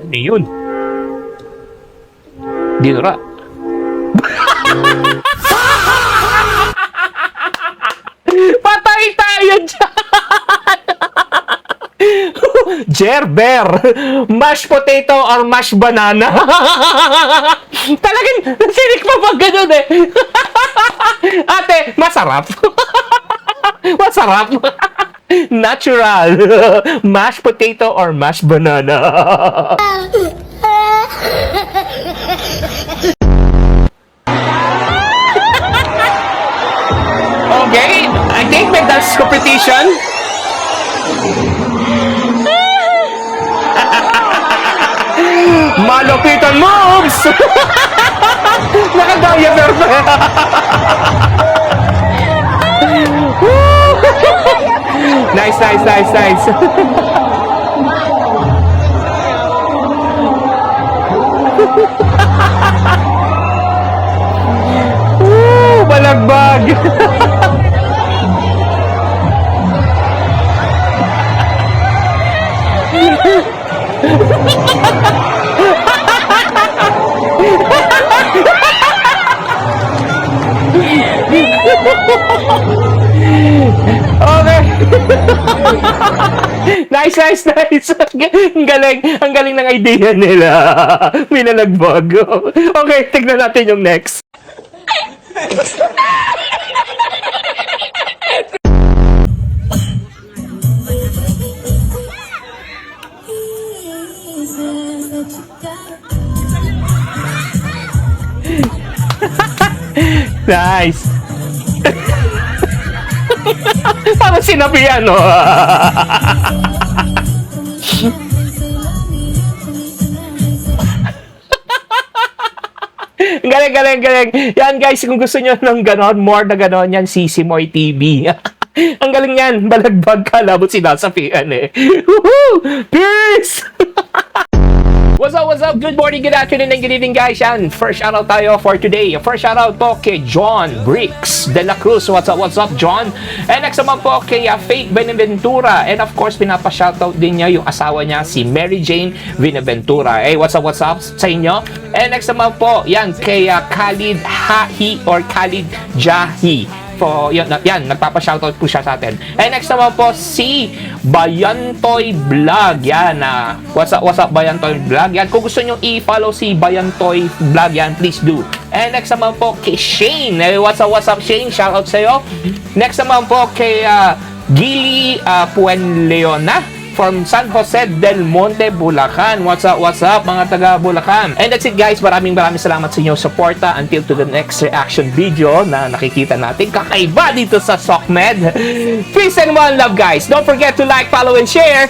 Ano yun? Dinura. Patay tayo dyan! Gerber, mashed potato or mashed banana? Talagang sinik pa pag ganun eh. Ate, masarap. Masarap. Natural. Mashed potato or mashed banana? Okay, I think may dance competition. Malupitan moves! Nakagaya perfect! Nice, nice, nice, nice! Balagbag! Okay. Nice, nice, nice. Ang galing ng idea nila. Minalagbag. Okay, tignan natin yung next. Nice. Parang sinabihan, no? Galing, galing, galing. Yan guys, kung gusto nyo ng ganon, more na ganon, yan, Sisimoy TV. Ang galing yan, balagbag ka, labot sinasabihan eh. Woohoo! Peace! What's up, good morning, good afternoon, and good evening guys. Yan, first shoutout tayo for today. First shoutout po kay John Bricks de la Cruz. What's up, John? And next naman po kay Faith Benaventura. And of course, pinapa-shoutout din niya yung asawa niya, si Mary Jane Benaventura. Hey, what's up sa inyo? And next naman po, yan, kay Khalid Hahi or Khalid Jahi. So, yan, nagpapa-shoutout po siya sa atin. And next naman po, si Bayantoy Vlog. Yan, what's up, Bayantoy Vlog? Yan, kung gusto nyo i-follow si Bayantoy Vlog, yan, please do. And next naman po, kay Shane. What's up, Shane? Shoutout sa'yo. Next naman po, kay Gili Puenleona from San Jose del Monte, Bulacan. What's up, mga taga Bulacan? And that's it guys, maraming salamat sa inyong suporta until to the next reaction video na nakikita natin kakaiba dito sa SOCMED. Peace and one love guys. Don't forget to like, follow, and share.